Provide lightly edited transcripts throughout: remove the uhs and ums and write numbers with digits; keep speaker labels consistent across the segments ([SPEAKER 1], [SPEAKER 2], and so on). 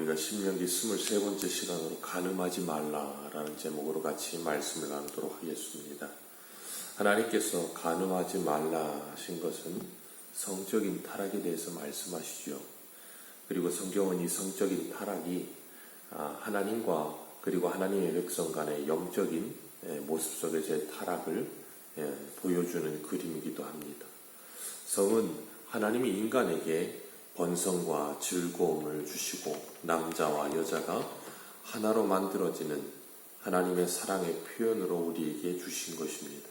[SPEAKER 1] 우리가 신명기 23번째 시간으로 간음하지 말라라는 제목으로 같이 말씀을 나누도록 하겠습니다. 하나님께서 간음하지 말라 하신 것은 성적인 타락에 대해서 말씀하시죠. 그리고 성경은 이 성적인 타락이 하나님과 그리고 하나님의 백성 간의 영적인 모습 속에서의 타락을 보여주는 그림이기도 합니다. 성은 하나님이 인간에게 번성과 즐거움을 주시고 남자와 여자가 하나로 만들어지는 하나님의 사랑의 표현으로 우리에게 주신 것입니다.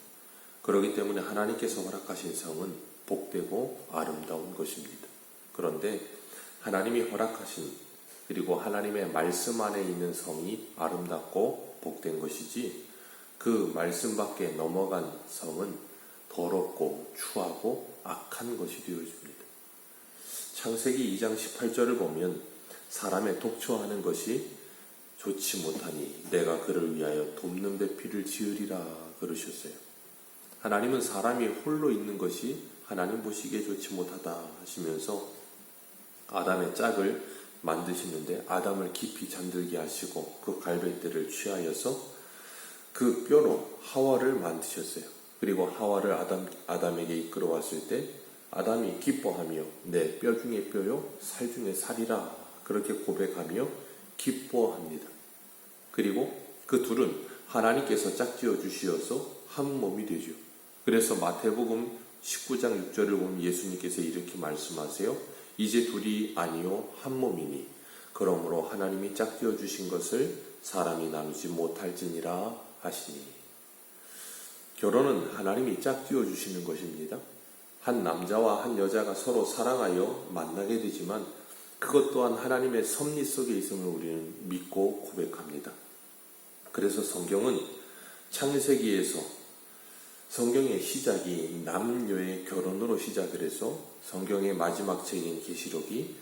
[SPEAKER 1] 그렇기 때문에 하나님께서 허락하신 성은 복되고 아름다운 것입니다. 그런데 하나님이 허락하신 그리고 하나님의 말씀 안에 있는 성이 아름답고 복된 것이지 그 말씀 밖에 넘어간 성은 더럽고 추하고 악한 것이 되어집니다. 창세기 2장 18절을 보면 사람의 독초하는 것이 좋지 못하니 내가 그를 위하여 돕는 배필을 지으리라 그러셨어요. 하나님은 사람이 홀로 있는 것이 하나님 보시기에 좋지 못하다 하시면서 아담의 짝을 만드시는데 아담을 깊이 잠들게 하시고 그 갈배뼈를 취하여서 그 뼈로 하와를 만드셨어요. 그리고 하와를 아담에게 이끌어왔을 때 아담이 기뻐하며 내 뼈 중에 뼈요 살 중에 살이라 그렇게 고백하며 기뻐합니다. 그리고 그 둘은 하나님께서 짝지어 주시어서 한 몸이 되죠. 그래서 마태복음 19장 6절을 보면 예수님께서 이렇게 말씀하세요. 이제 둘이 아니요 한 몸이니 그러므로 하나님이 짝지어 주신 것을 사람이 나누지 못할지니라 하시니. 결혼은 하나님이 짝지어 주시는 것입니다. 한 남자와 한 여자가 서로 사랑하여 만나게 되지만 그것 또한 하나님의 섭리 속에 있음을 우리는 믿고 고백합니다. 그래서 성경은 창세기에서 성경의 시작이 남녀의 결혼으로 시작을 해서 성경의 마지막 책인 계시록이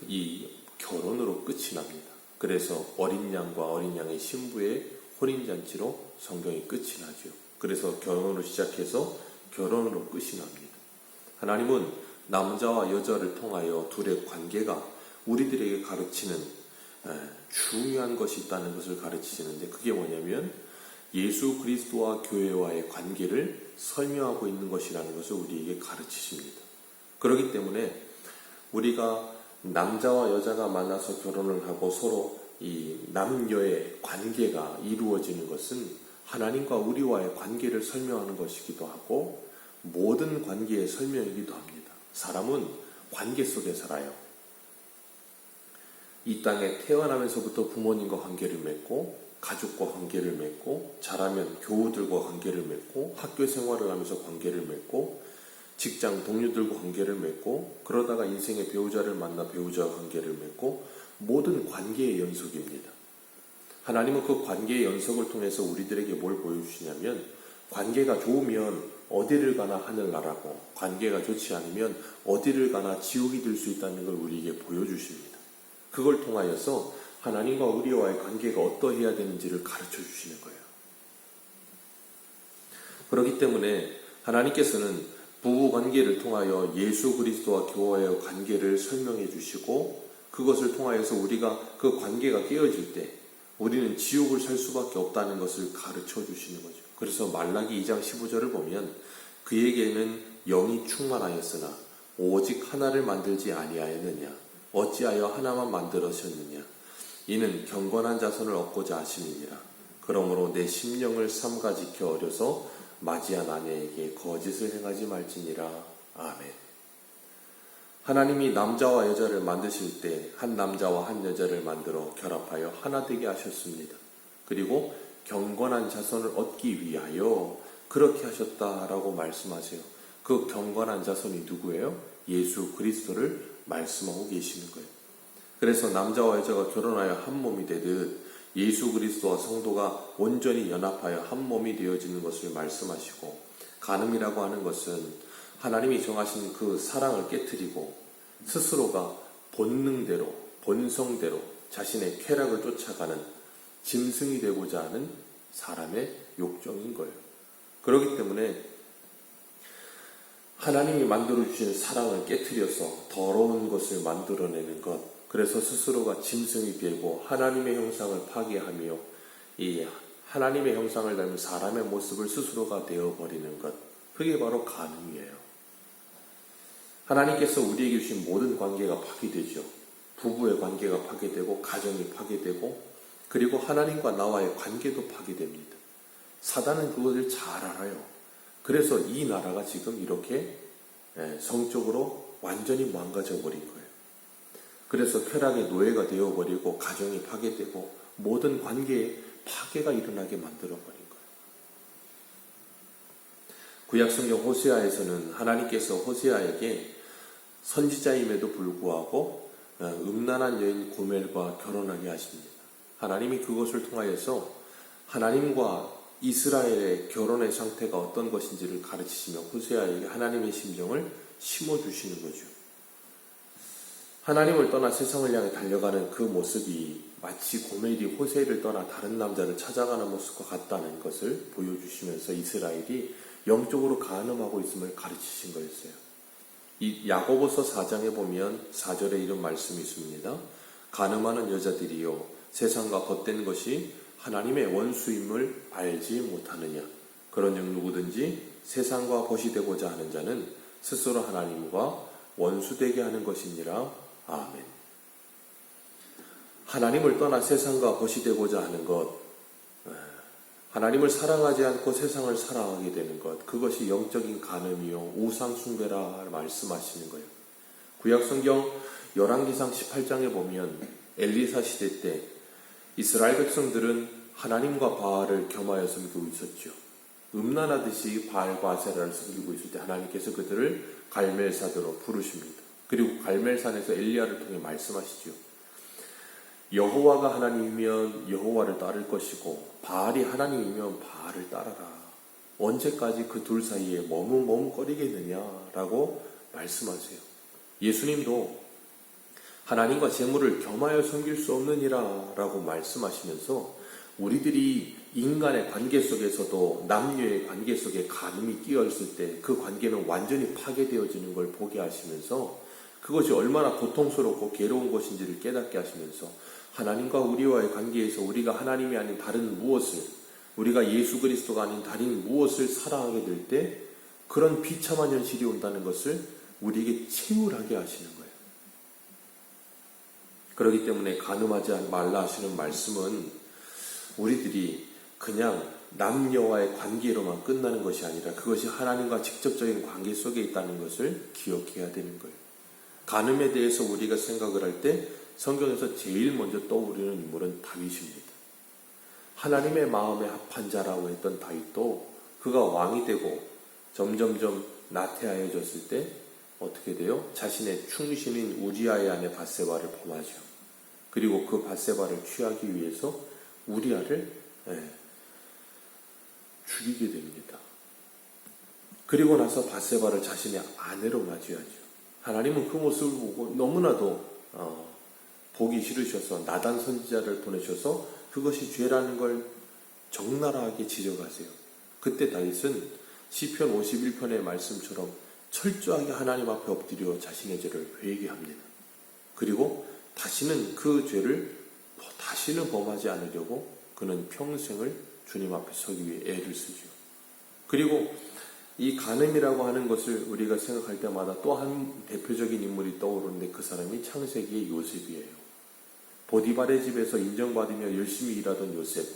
[SPEAKER 1] 이 결혼으로 끝이 납니다. 그래서 어린 양과 어린 양의 신부의 혼인잔치로 성경이 끝이 나죠. 그래서 결혼으로 시작해서 결혼으로 끝이 납니다. 하나님은 남자와 여자를 통하여 둘의 관계가 우리들에게 가르치는 중요한 것이 있다는 것을 가르치시는데 그게 뭐냐면 예수 그리스도와 교회와의 관계를 설명하고 있는 것이라는 것을 우리에게 가르치십니다. 그렇기 때문에 우리가 남자와 여자가 만나서 결혼을 하고 서로 이 남녀의 관계가 이루어지는 것은 하나님과 우리와의 관계를 설명하는 것이기도 하고 모든 관계의 설명이기도 합니다. 사람은 관계 속에 살아요. 이 땅에 태어나면서부터 부모님과 관계를 맺고 가족과 관계를 맺고 자라면 교우들과 관계를 맺고 학교 생활을 하면서 관계를 맺고 직장 동료들과 관계를 맺고 그러다가 인생의 배우자를 만나 배우자와 관계를 맺고 모든 관계의 연속입니다. 하나님은 그 관계의 연속을 통해서 우리들에게 뭘 보여주시냐면 관계가 좋으면 어디를 가나 하늘나라고 관계가 좋지 않으면 어디를 가나 지옥이 될 수 있다는 걸 우리에게 보여주십니다. 그걸 통하여서 하나님과 우리와의 관계가 어떠해야 되는지를 가르쳐 주시는 거예요. 그렇기 때문에 하나님께서는 부부관계를 통하여 예수 그리스도와 교회의 관계를 설명해 주시고 그것을 통하여서 우리가 그 관계가 깨어질 때 우리는 지옥을 살 수밖에 없다는 것을 가르쳐 주시는 거죠. 그래서 말라기 2장 15절을 보면 그에게는 영이 충만하였으나 오직 하나를 만들지 아니하였느냐 어찌하여 하나만 만들으셨느냐 이는 경건한 자손을 얻고자 하심이니라. 그러므로 내 심령을 삼가 지켜 어려서 맞이한 아내에게 거짓을 행하지 말지니라. 아멘. 하나님이 남자와 여자를 만드실 때 한 남자와 한 여자를 만들어 결합하여 하나 되게 하셨습니다. 그리고 경건한 자손을 얻기 위하여 그렇게 하셨다라고 말씀하세요. 그 경건한 자손이 누구예요? 예수 그리스도를 말씀하고 계시는 거예요. 그래서 남자와 여자가 결혼하여 한 몸이 되듯 예수 그리스도와 성도가 온전히 연합하여 한 몸이 되어지는 것을 말씀하시고 간음이라고 하는 것은 하나님이 정하신 그 사랑을 깨트리고 스스로가 본능대로 본성대로 자신의 쾌락을 쫓아가는 짐승이 되고자 하는 사람의 욕정인 거예요. 그렇기 때문에 하나님이 만들어주신 사랑을 깨트려서 더러운 것을 만들어내는 것, 그래서 스스로가 짐승이 되고 하나님의 형상을 파괴하며 이 하나님의 형상을 닮은 사람의 모습을 스스로가 되어버리는 것, 그게 바로 간음이에요. 하나님께서 우리에게 주신 모든 관계가 파괴되죠. 부부의 관계가 파괴되고 가정이 파괴되고 그리고 하나님과 나와의 관계도 파괴됩니다. 사단은 그것을 잘 알아요. 그래서 이 나라가 지금 이렇게 성적으로 완전히 망가져 버린 거예요. 그래서 쾌락의 노예가 되어버리고 가정이 파괴되고 모든 관계에 파괴가 일어나게 만들어버린 거예요. 구약성경 호세아에서는 하나님께서 호세아에게 선지자임에도 불구하고 음란한 여인 고멜과 결혼하게 하십니다. 하나님이 그것을 통하여서 하나님과 이스라엘의 결혼의 상태가 어떤 것인지를 가르치시며 호세아에게 하나님의 심정을 심어주시는 거죠. 하나님을 떠나 세상을 향해 달려가는 그 모습이 마치 고멜이 호세를 떠나 다른 남자를 찾아가는 모습과 같다는 것을 보여주시면서 이스라엘이 영적으로 간음하고 있음을 가르치신 거였어요. 이 야고보서 4장에 보면 4절에 이런 말씀이 있습니다. 간음하는 여자들이요 세상과 헛된 것이 하나님의 원수임을 알지 못하느냐. 그런즉 누구든지 세상과 벗이 되고자 하는 자는 스스로 하나님과 원수되게 하는 것이니라. 아멘. 하나님을 떠나 세상과 벗이 되고자 하는 것, 하나님을 사랑하지 않고 세상을 사랑하게 되는 것, 그것이 영적인 간음이요 우상 숭배라 말씀하시는 거예요. 구약성경 열왕기상 18장에 보면 엘리사 시대 때 이스라엘 백성들은 하나님과 바알을 겸하여 섬기고 있었죠. 음란하듯이 바알과 아세라를 섬기고 있을 때 하나님께서 그들을 갈멜산으로 부르십니다. 그리고 갈멜산에서 엘리야를 통해 말씀하시죠. 여호와가 하나님이면 여호와를 따를 것이고 바알이 하나님이면 바알을 따라라. 언제까지 그 둘 사이에 머뭇거리겠느냐라고 말씀하세요. 예수님도 하나님과 재물을 겸하여 섬길 수 없느니라 라고 말씀하시면서 우리들이 인간의 관계 속에서도 남녀의 관계 속에 간음이 끼어있을 때 그 관계는 완전히 파괴되어지는 걸 보게 하시면서 그것이 얼마나 고통스럽고 괴로운 것인지를 깨닫게 하시면서 하나님과 우리와의 관계에서 우리가 하나님이 아닌 다른 무엇을, 우리가 예수 그리스도가 아닌 다른 무엇을 사랑하게 될 때 그런 비참한 현실이 온다는 것을 우리에게 체울하게 하시는 거예요. 그렇기 때문에 간음하지 말라 하시는 말씀은 우리들이 그냥 남녀와의 관계로만 끝나는 것이 아니라 그것이 하나님과 직접적인 관계 속에 있다는 것을 기억해야 되는 거예요. 간음에 대해서 우리가 생각을 할 때 성경에서 제일 먼저 떠오르는 인물은 다윗입니다. 하나님의 마음에 합한 자라고 했던 다윗도 그가 왕이 되고 점점점 나태하여졌을 때 어떻게 돼요? 자신의 충신인 우리아의 아내 밧세바를 범하죠. 그리고 그 밧세바를 취하기 위해서 우리아를 죽이게 됩니다. 그리고 나서 밧세바를 자신의 아내로 맞이하죠. 하나님은 그 모습을 보고 너무나도 보기 싫으셔서 나단 선지자를 보내셔서 그것이 죄라는 걸 적나라하게 지적하세요. 그때 다윗은 시편 51편의 말씀처럼 철저하게 하나님 앞에 엎드려 자신의 죄를 회개합니다. 그리고 다시는 그 죄를 다시는 범하지 않으려고 그는 평생을 주님 앞에 서기 위해 애를 쓰죠. 그리고 이 간음이라고 하는 것을 우리가 생각할 때마다 또 한 대표적인 인물이 떠오르는데 그 사람이 창세기의 요셉이에요. 보디발의 집에서 인정받으며 열심히 일하던 요셉.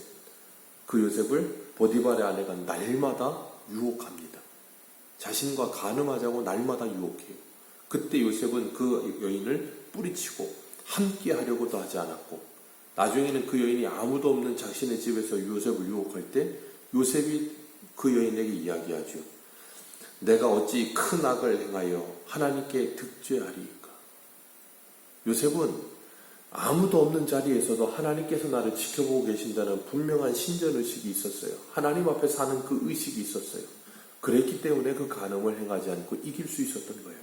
[SPEAKER 1] 그 요셉을 보디발의 아내가 날마다 유혹합니다. 자신과 간음하자고 날마다 유혹해요. 그때 요셉은 그 여인을 뿌리치고 함께 하려고도 하지 않았고 나중에는 그 여인이 아무도 없는 자신의 집에서 요셉을 유혹할 때 요셉이 그 여인에게 이야기하죠. 내가 어찌 큰 악을 행하여 하나님께 득죄하리이까. 요셉은 아무도 없는 자리에서도 하나님께서 나를 지켜보고 계신다는 분명한 신전의식이 있었어요. 하나님 앞에 사는 그 의식이 있었어요. 그랬기 때문에 그 간음을 행하지 않고 이길 수 있었던 거예요.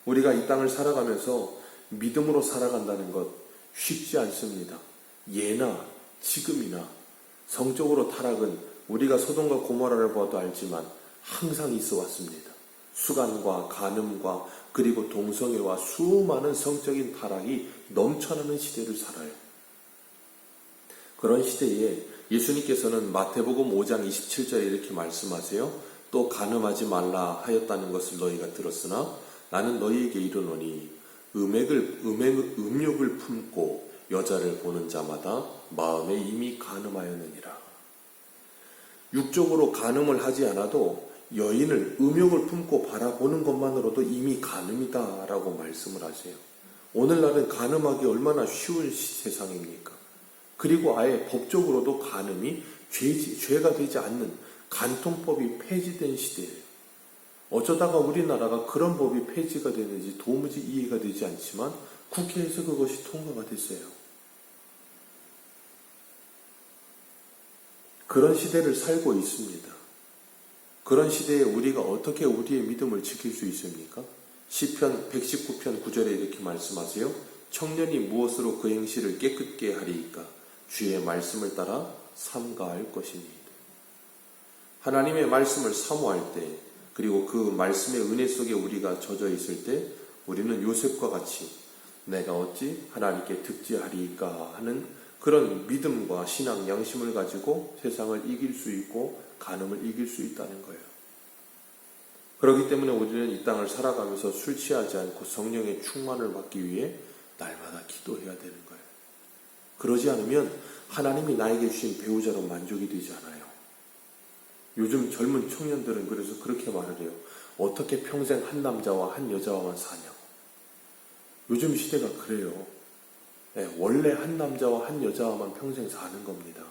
[SPEAKER 1] 우리가 이 땅을 살아가면서 믿음으로 살아간다는 것 쉽지 않습니다. 예나 지금이나 성적으로 타락은 우리가 소돔과 고모라를 봐도 알지만 항상 있어 왔습니다. 수간과 간음과 그리고 동성애와 수많은 성적인 타락이 넘쳐나는 시대를 살아요. 그런 시대에 예수님께서는 마태복음 5장 27절에 이렇게 말씀하세요. 또 간음하지 말라 하였다는 것을 너희가 들었으나 나는 너희에게 이르노니 음욕을 품고 여자를 보는 자마다 마음에 이미 간음하였느니라. 육적으로 간음을 하지 않아도 여인을 음욕을 품고 바라보는 것만으로도 이미 간음이다 라고 말씀을 하세요. 오늘날은 간음하기 얼마나 쉬운 세상입니까? 그리고 아예 법적으로도 간음이 죄가 되지 않는 간통법이 폐지된 시대예요. 어쩌다가 우리나라가 그런 법이 폐지가 되는지 도무지 이해가 되지 않지만 국회에서 그것이 통과가 됐어요. 그런 시대를 살고 있습니다. 그런 시대에 우리가 어떻게 우리의 믿음을 지킬 수 있습니까? 시편 119편 9절에 이렇게 말씀하세요. 청년이 무엇으로 그 행실을 깨끗게 하리이까? 주의 말씀을 따라 삼가할 것이니. 하나님의 말씀을 사모할 때, 그리고 그 말씀의 은혜 속에 우리가 젖어 있을 때 우리는 요셉과 같이 내가 어찌 하나님께 득지하리이까 하는 그런 믿음과 신앙 양심을 가지고 세상을 이길 수 있고 간음을 이길 수 있다는 거예요. 그렇기 때문에 우리는 이 땅을 살아가면서 술 취하지 않고 성령의 충만을 받기 위해 날마다 기도해야 되는 거예요. 그러지 않으면 하나님이 나에게 주신 배우자로 만족이 되지 않아요. 요즘 젊은 청년들은 그래서 그렇게 말을 해요. 어떻게 평생 한 남자와 한 여자와만 사냐고. 요즘 시대가 그래요. 네, 원래 한 남자와 한 여자와만 평생 사는 겁니다.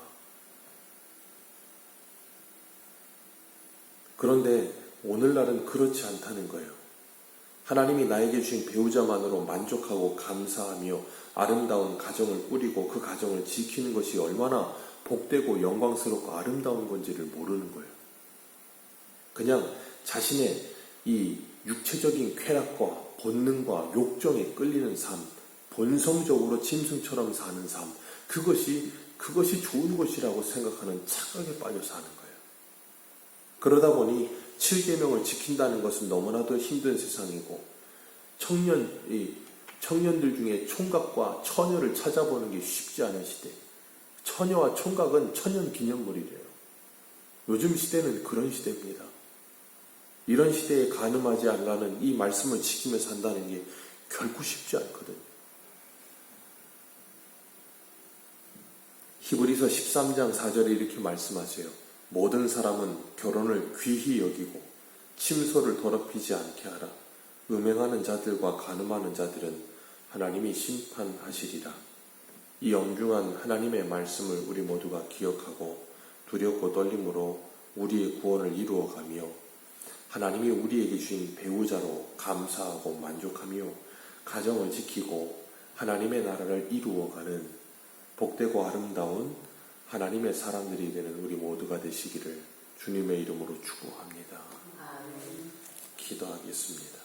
[SPEAKER 1] 그런데 오늘날은 그렇지 않다는 거예요. 하나님이 나에게 주신 배우자만으로 만족하고 감사하며 아름다운 가정을 꾸리고 그 가정을 지키는 것이 얼마나 복되고 영광스럽고 아름다운 건지를 모르는 거예요. 그냥 자신의 이 육체적인 쾌락과 본능과 욕정에 끌리는 삶, 본성적으로 짐승처럼 사는 삶, 그것이 좋은 것이라고 생각하는 착각에 빠져 사는 거예요. 그러다 보니 7계명을 지킨다는 것은 너무나도 힘든 세상이고 청년들 중에 총각과 처녀를 찾아보는 게 쉽지 않은 시대. 처녀와 총각은 천연기념물이래요. 요즘 시대는 그런 시대입니다. 이런 시대에 간음하지 않으라는 이 말씀을 지키며 산다는 게 결코 쉽지 않거든요. 히브리서 13장 4절에 이렇게 말씀하세요. 모든 사람은 결혼을 귀히 여기고 침소를 더럽히지 않게 하라. 음행하는 자들과 간음하는 자들은 하나님이 심판하시리라. 이 영중한 하나님의 말씀을 우리 모두가 기억하고 두렵고 떨림으로 우리의 구원을 이루어가며 하나님이 우리에게 주신 배우자로 감사하고 만족하며 가정을 지키고 하나님의 나라를 이루어가는 복되고 아름다운 하나님의 사람들이 되는 우리 모두가 되시기를 주님의 이름으로 축복합니다. 기도하겠습니다.